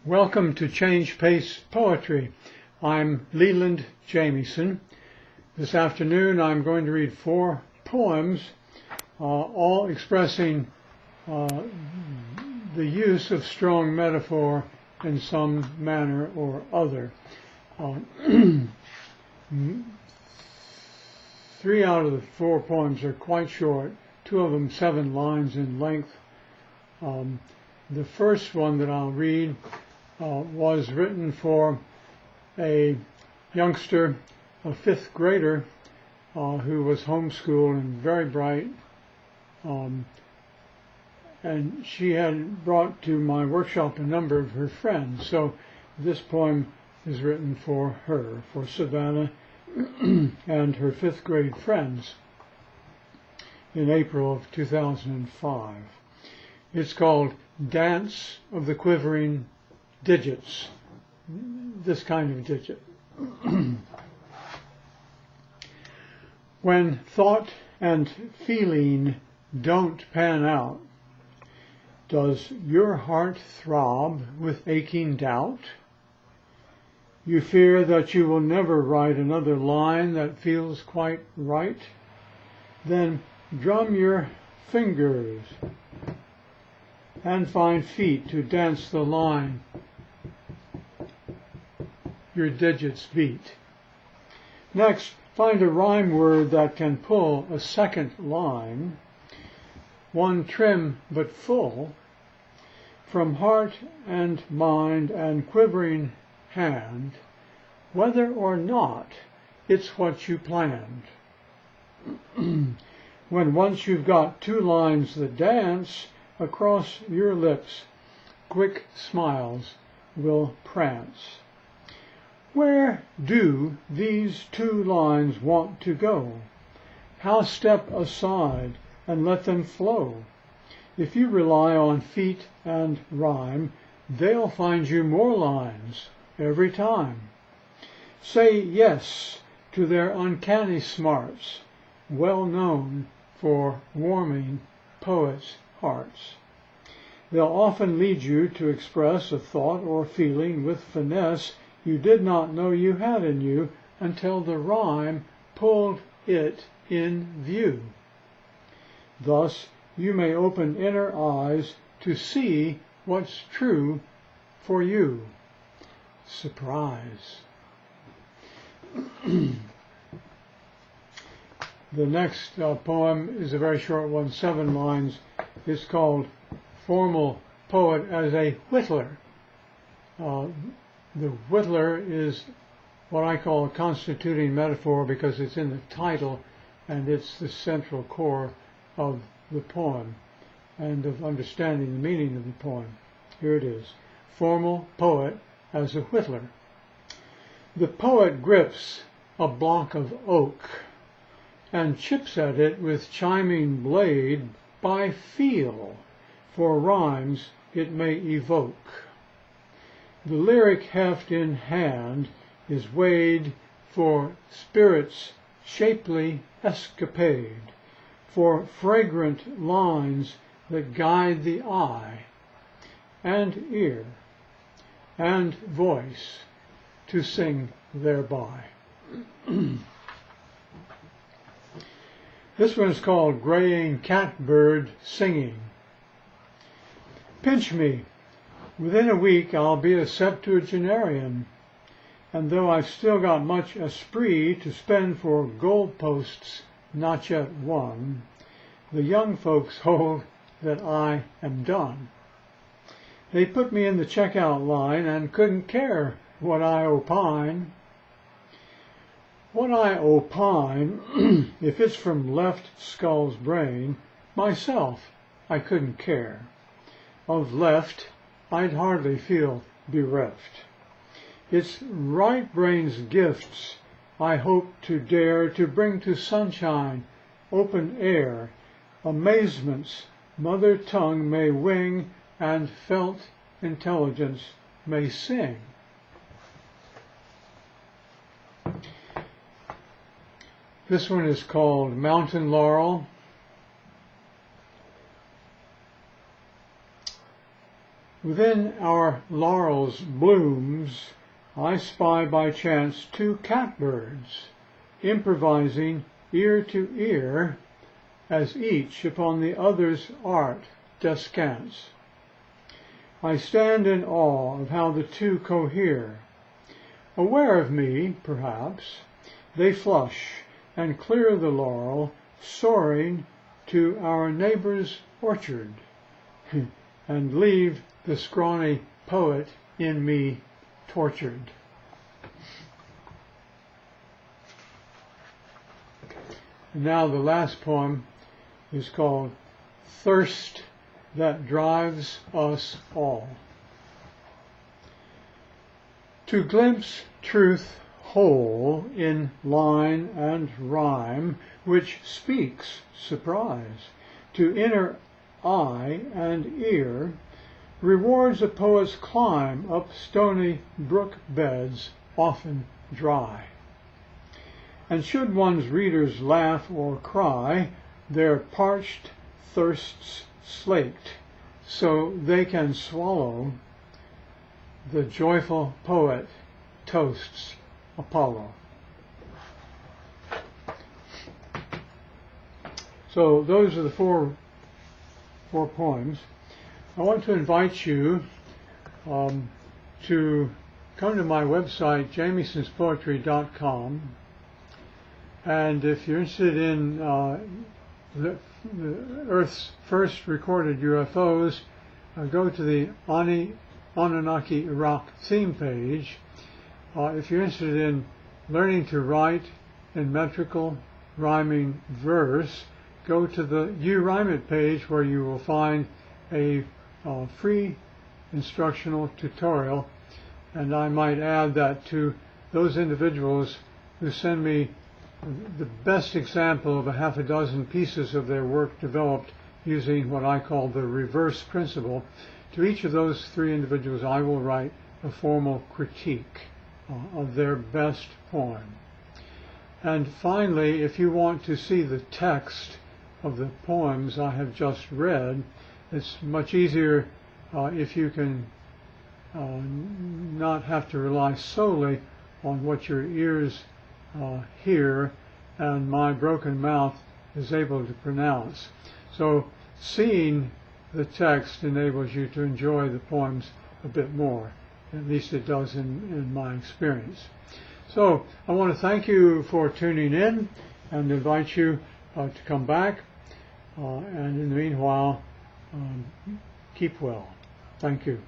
Welcome to Change Pace Poetry. I'm Leland Jamieson. This afternoon I'm going to read 4 poems, all expressing the use of strong metaphor in some manner or other. 3 out of the 4 poems are quite short, 2 of them 7 lines in length. The first one that I'll read was written for a youngster, a 5th grader, who was homeschooled and very bright, and she had brought to my workshop a number of her friends. So this poem is written for her, for Savannah and her 5th grade friends in April of 2005. It's called Dance of the Quivering Digits, this kind of digit. When thought and feeling don't pan out, does your heart throb with aching doubt? You fear that you will never write another line that feels quite right? Then drum your fingers and find feet to dance the line your digits beat. Next, find a rhyme word that can pull a second line, one trim but full, from heart and mind and quivering hand, whether or not it's what you planned. When once you've got 2 lines that dance, across your lips quick smiles will prance. Where do these 2 lines want to go? How step aside and let them flow? If you rely on feet and rhyme, they'll find you more lines every time. Say yes to their uncanny smarts, well known for warming poets' hearts. They'll often lead you to express a thought or feeling with finesse you did not know you had in you until the rhyme pulled it in view. Thus, you may open inner eyes to see what's true for you. Surprise. The next poem is a very short one, 7 lines. It's called Formal Poet as a Whittler. The whittler is what I call a constituting metaphor because it's in the title and it's the central core of the poem and of understanding the meaning of the poem. Here it is. Formal Poet as a Whittler. The poet grips a block of oak and chips at it with chiming blade by feel, for rhymes it may evoke. The lyric heft in hand is weighed for spirit's shapely escapade, for fragrant lines that guide the eye and ear and voice to sing thereby. This one is called Graying Catbird Singing. Pinch me. Within a week I'll be a septuagenarian, and though I've still got much esprit to spend for goalposts not yet won, the young folks hold that I am done. They put me in the checkout line and couldn't care what I opine. What I opine, if it's from left skull's brain, myself I couldn't care. Of left I'd hardly feel bereft. It's right brain's gifts I hope to dare to bring to sunshine, open air, amazement's mother tongue may wing and felt intelligence may sing. This one is called Mountain Laurel. Within our laurel's blooms I spy by chance 2 catbirds, improvising ear to ear, as each upon the other's art descants. I stand in awe of how the 2 cohere. Aware of me, perhaps, they flush and clear the laurel, soaring to our neighbor's orchard, and leave the scrawny poet in me tortured. And now the last poem is called Thirst That Drives Us All. To glimpse truth whole in line and rhyme, which speaks surprise to inner eye and ear, rewards a poet's climb up stony brook beds often dry. And should one's readers laugh or cry, their parched thirsts slaked, so they can swallow, the joyful poet toasts Apollo. So those are the four poems. I want to invite you to come to my website, jamiesonspoetry.com, and if you're interested in the Earth's first recorded UFOs, go to the Anunnaki Iraq theme page. If you're interested in learning to write in metrical rhyming verse, go to the You Rhyme It page, where you will find a free instructional tutorial. And I might add that to those individuals who send me the best example of a half a dozen pieces of their work developed using what I call the reverse principle, to each of those 3 individuals I will write a formal critique of their best poem. And finally, if you want to see the text of the poems I have just read, it's much easier if you can not have to rely solely on what your ears hear and my broken mouth is able to pronounce. So seeing the text enables you to enjoy the poems a bit more. At least it does in my experience. So I want to thank you for tuning in and invite you to come back. And in the meanwhile, keep well. Thank you.